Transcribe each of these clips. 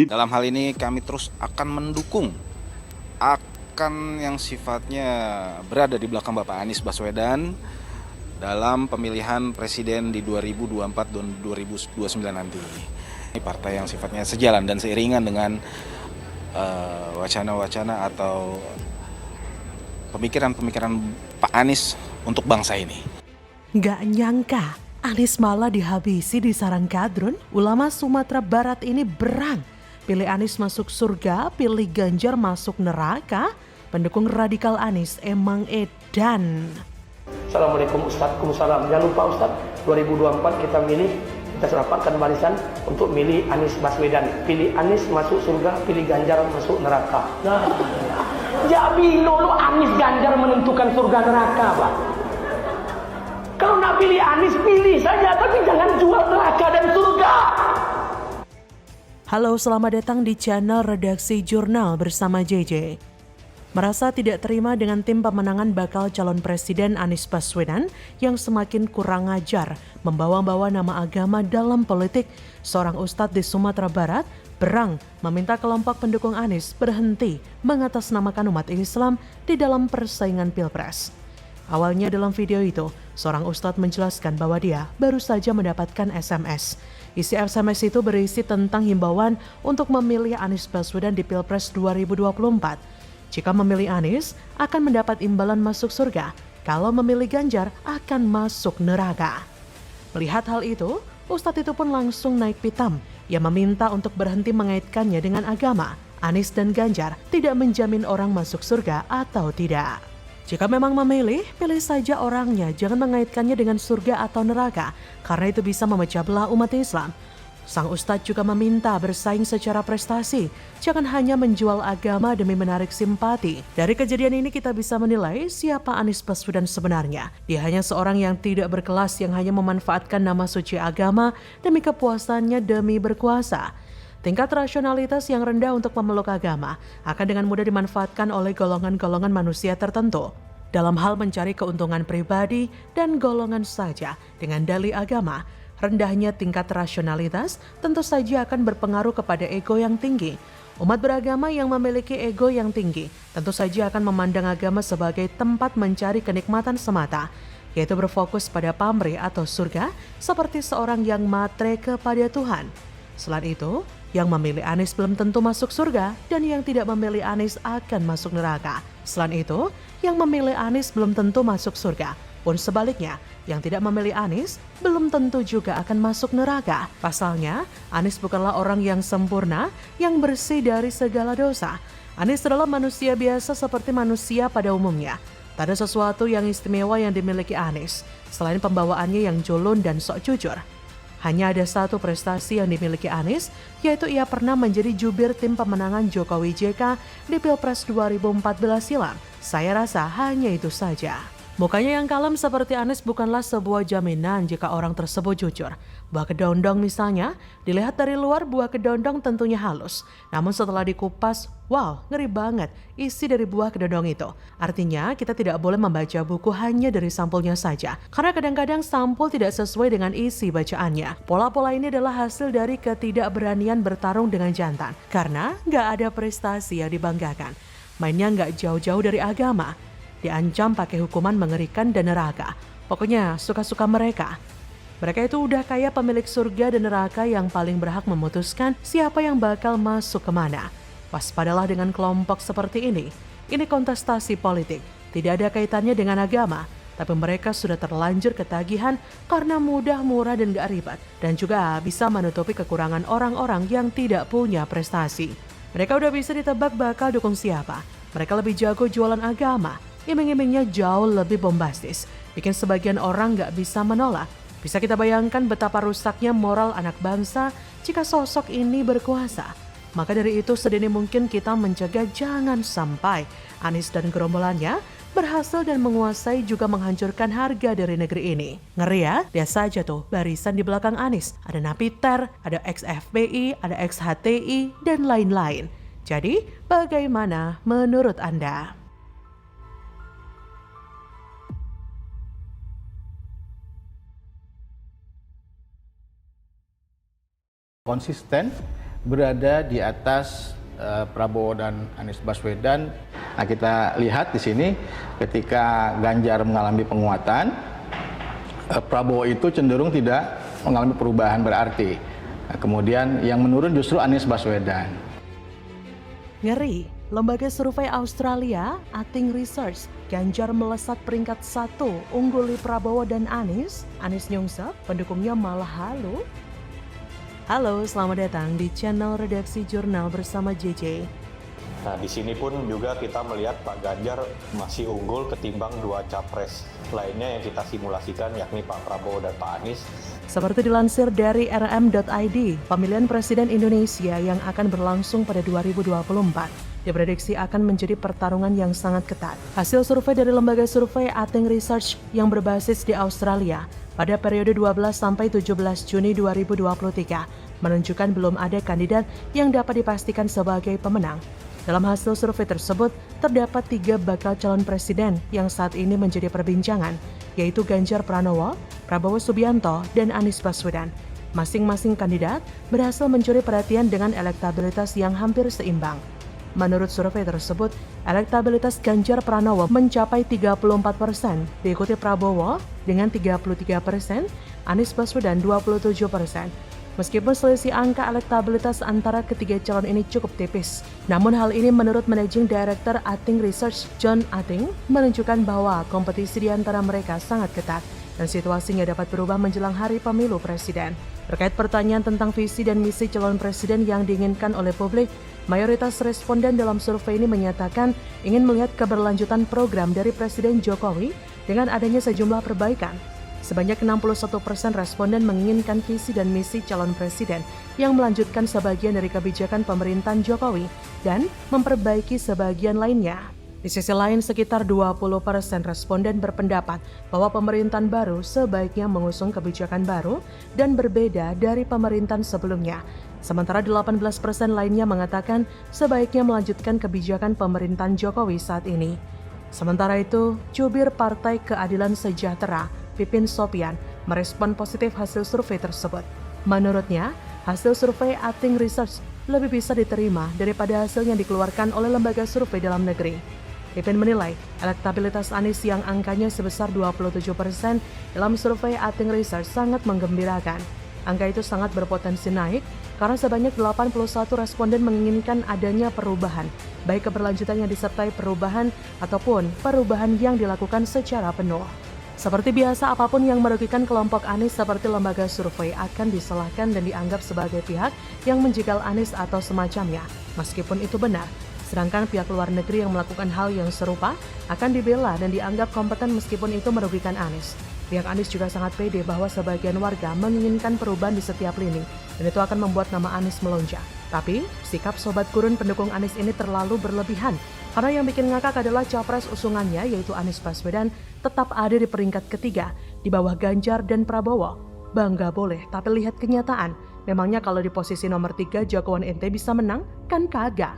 Dalam hal ini kami terus akan mendukung, akan yang sifatnya berada di belakang Bapak Anies Baswedan dalam pemilihan presiden di 2024 dan 2029 nanti. Ini partai yang sifatnya sejalan dan seiringan dengan wacana-wacana atau pemikiran-pemikiran Pak Anies untuk bangsa ini. Gak nyangka, Anies malah dihabisi di sarang kadrun. Ulama Sumatera Barat ini berang. Pilih Anies masuk surga, pilih Ganjar masuk neraka. Pendukung radikal Anies emang edan. Assalamualaikum Ustadz, Waalaikumsalam. Jangan lupa Ustadz, 2024 kita milih, kita serapatkan barisan untuk milih Anies Baswedan. Pilih Anies masuk surga, pilih Ganjar masuk neraka. Nah, jadi lo Anies Ganjar menentukan surga neraka, Pak. Kalau nak pilih Anies, pilih saja, tapi jangan jual neraka dan surga. Halo, selamat datang di channel Redaksi Jurnal bersama JJ. Merasa tidak terima dengan tim pemenangan bakal calon presiden Anies Baswedan yang semakin kurang ajar membawa-bawa nama agama dalam politik, seorang ustadz di Sumatera Barat berang meminta kelompok pendukung Anies berhenti mengatasnamakan umat Islam di dalam persaingan Pilpres. Awalnya dalam video itu, seorang ustadz menjelaskan bahwa dia baru saja mendapatkan SMS. Isi SMS itu berisi tentang himbauan untuk memilih Anies Baswedan di Pilpres 2024. Jika memilih Anies, akan mendapat imbalan masuk surga. Kalau memilih Ganjar, akan masuk neraka. Melihat hal itu, ustadz itu pun langsung naik pitam. Ia meminta untuk berhenti mengaitkannya dengan agama. Anies dan Ganjar tidak menjamin orang masuk surga atau tidak. Jika memang memilih, pilih saja orangnya, jangan mengaitkannya dengan surga atau neraka, karena itu bisa memecah belah umat Islam. Sang ustadz juga meminta bersaing secara prestasi, jangan hanya menjual agama demi menarik simpati. Dari kejadian ini kita bisa menilai siapa Anies Baswedan sebenarnya. Dia hanya seorang yang tidak berkelas yang hanya memanfaatkan nama suci agama demi kepuasannya demi berkuasa. Tingkat rasionalitas yang rendah untuk memeluk agama akan dengan mudah dimanfaatkan oleh golongan-golongan manusia tertentu dalam hal mencari keuntungan pribadi dan golongan saja. Dengan dalih agama, rendahnya tingkat rasionalitas tentu saja akan berpengaruh kepada ego yang tinggi. Umat beragama yang memiliki ego yang tinggi tentu saja akan memandang agama sebagai tempat mencari kenikmatan semata, yaitu berfokus pada pamrih atau surga seperti seorang yang matre kepada Tuhan. Selain itu, yang memilih Anies belum tentu masuk surga dan yang tidak memilih Anies akan masuk neraka. Selain itu, yang memilih Anies belum tentu masuk surga. Pun sebaliknya, yang tidak memilih Anies belum tentu juga akan masuk neraka. Pasalnya, Anies bukanlah orang yang sempurna, yang bersih dari segala dosa. Anies adalah manusia biasa seperti manusia pada umumnya. Tak ada sesuatu yang istimewa yang dimiliki Anies, selain pembawaannya yang culun dan sok jujur. Hanya ada satu prestasi yang dimiliki Anies, yaitu ia pernah menjadi jubir tim pemenangan Jokowi JK di Pilpres 2014 silam. Saya rasa hanya itu saja. Mukanya yang kalem seperti Anies bukanlah sebuah jaminan jika orang tersebut jujur. Buah kedondong misalnya, dilihat dari luar buah kedondong tentunya halus. Namun setelah dikupas, wow, ngeri banget isi dari buah kedondong itu. Artinya kita tidak boleh membaca buku hanya dari sampulnya saja. Karena kadang-kadang sampul tidak sesuai dengan isi bacaannya. Pola-pola ini adalah hasil dari ketidakberanian bertarung dengan jantan. Karena nggak ada prestasi yang dibanggakan. Mainnya nggak jauh-jauh dari agama. Diancam pakai hukuman mengerikan dan neraka. Pokoknya suka-suka mereka. Mereka itu udah kayak pemilik surga dan neraka yang paling berhak memutuskan siapa yang bakal masuk kemana. Waspadalah dengan kelompok seperti ini. Ini kontestasi politik. Tidak ada kaitannya dengan agama. Tapi mereka sudah terlanjur ketagihan karena mudah, murah, dan gak ribet. Dan juga bisa menutupi kekurangan orang-orang yang tidak punya prestasi. Mereka udah bisa ditebak bakal dukung siapa. Mereka lebih jago jualan agama. Iming-imingnya jauh lebih bombastis, bikin sebagian orang gak bisa menolak. Bisa kita bayangkan betapa rusaknya moral anak bangsa jika sosok ini berkuasa. Maka dari itu sedini mungkin kita mencegah jangan sampai Anies dan gerombolannya berhasil dan menguasai juga menghancurkan harga dari negeri ini. Ngeri ya? Lihat saja tuh barisan di belakang Anies. Ada Napiter, ada ex-FPI, ada ex-HTI, dan lain-lain. Jadi bagaimana menurut Anda? Konsisten berada di atas Prabowo dan Anies Baswedan. Nah, kita lihat di sini ketika Ganjar mengalami penguatan, Prabowo itu cenderung tidak mengalami perubahan berarti. Nah, kemudian yang menurun justru Anies Baswedan. Ngeri, lembaga survei Australia, Ating Research, Ganjar melesat peringkat 1, ungguli Prabowo dan Anies nyungsep, pendukungnya malah halu. Halo, selamat datang di channel Redaksi Jurnal bersama JJ. Nah, di sini pun juga kita melihat Pak Ganjar masih unggul ketimbang dua capres lainnya yang kita simulasikan, yakni Pak Prabowo dan Pak Anies. Seperti dilansir dari rm.id, pemilihan Presiden Indonesia yang akan berlangsung pada 2024 diprediksi akan menjadi pertarungan yang sangat ketat. Hasil survei dari lembaga survei Ating Research yang berbasis di Australia pada periode 12 sampai 17 Juni 2023 menunjukkan belum ada kandidat yang dapat dipastikan sebagai pemenang. Dalam hasil survei tersebut, terdapat 3 bakal calon presiden yang saat ini menjadi perbincangan, yaitu Ganjar Pranowo, Prabowo Subianto, dan Anies Baswedan. Masing-masing kandidat berhasil mencuri perhatian dengan elektabilitas yang hampir seimbang. Menurut survei tersebut, elektabilitas Ganjar Pranowo mencapai 34%, diikuti Prabowo dengan 33%, Anies Baswedan 27%. Meskipun selisih angka elektabilitas antara ketiga calon ini cukup tipis, namun hal ini menurut Managing Director Ating Research John Ating menunjukkan bahwa kompetisi di antara mereka sangat ketat dan situasinya dapat berubah menjelang hari pemilu presiden. Terkait pertanyaan tentang visi dan misi calon presiden yang diinginkan oleh publik, mayoritas responden dalam survei ini menyatakan ingin melihat keberlanjutan program dari Presiden Jokowi dengan adanya sejumlah perbaikan. Sebanyak 61% responden menginginkan visi dan misi calon presiden yang melanjutkan sebagian dari kebijakan pemerintahan Jokowi dan memperbaiki sebagian lainnya. Di sisi lain, sekitar 20% responden berpendapat bahwa pemerintahan baru sebaiknya mengusung kebijakan baru dan berbeda dari pemerintahan sebelumnya. Sementara 18% lainnya mengatakan sebaiknya melanjutkan kebijakan pemerintahan Jokowi saat ini. Sementara itu, jubir Partai Keadilan Sejahtera, Pipin Sopian, merespon positif hasil survei tersebut. Menurutnya, hasil survei Ating Research lebih bisa diterima daripada hasil yang dikeluarkan oleh lembaga survei dalam negeri. Pipin menilai elektabilitas Anies yang angkanya sebesar 27% dalam survei Ating Research sangat menggembirakan. Angka itu sangat berpotensi naik karena sebanyak 81 responden menginginkan adanya perubahan, baik keberlanjutan yang disertai perubahan ataupun perubahan yang dilakukan secara penuh. Seperti biasa, apapun yang merugikan kelompok Anies seperti lembaga survei akan disalahkan dan dianggap sebagai pihak yang menjegal Anies atau semacamnya, meskipun itu benar. Sedangkan pihak luar negeri yang melakukan hal yang serupa akan dibela dan dianggap kompeten meskipun itu merugikan Anies. Pihak Anies juga sangat pede bahwa sebagian warga menginginkan perubahan di setiap lini, dan itu akan membuat nama Anies melonjak. Tapi, sikap sobat gurun pendukung Anies ini terlalu berlebihan, karena yang bikin ngakak adalah capres usungannya, yaitu Anies Baswedan, tetap ada di peringkat ketiga, di bawah Ganjar dan Prabowo. Bangga boleh, tapi lihat kenyataan. Memangnya kalau di posisi nomor 3 jagoan ente bisa menang? Kan kagak.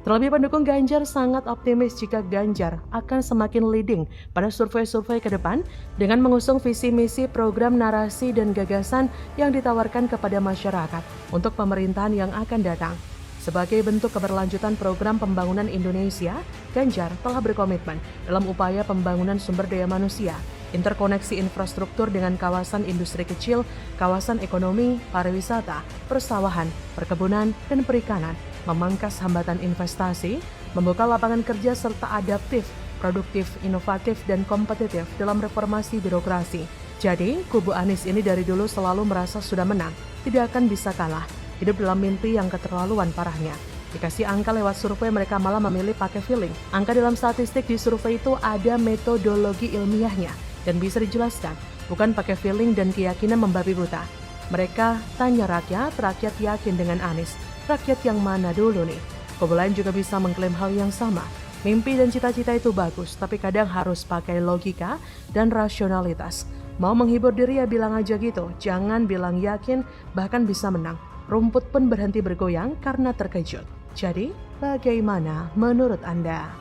Terlebih pendukung Ganjar sangat optimis jika Ganjar akan semakin leading pada survei-survei ke depan dengan mengusung visi misi program narasi dan gagasan yang ditawarkan kepada masyarakat untuk pemerintahan yang akan datang. Sebagai bentuk keberlanjutan program pembangunan Indonesia, Ganjar telah berkomitmen dalam upaya pembangunan sumber daya manusia, interkoneksi infrastruktur dengan kawasan industri kecil, kawasan ekonomi, pariwisata, persawahan, perkebunan, dan perikanan, memangkas hambatan investasi, membuka lapangan kerja serta adaptif, produktif, inovatif, dan kompetitif dalam reformasi birokrasi. Jadi, kubu Anies ini dari dulu selalu merasa sudah menang, tidak akan bisa kalah, hidup dalam mimpi yang keterlaluan parahnya. Dikasih angka lewat survei, mereka malah memilih pakai feeling. Angka dalam statistik di survei itu ada metodologi ilmiahnya, dan bisa dijelaskan, bukan pakai feeling dan keyakinan membabi buta. Mereka tanya rakyat yakin dengan Anies. Rakyat yang mana dulu nih? Kubu lain juga bisa mengklaim hal yang sama. Mimpi dan cita-cita itu bagus, tapi kadang harus pakai logika dan rasionalitas. Mau menghibur diri ya bilang aja gitu, jangan bilang yakin bahkan bisa menang. Rumput pun berhenti bergoyang karena terkejut. Jadi, bagaimana menurut Anda?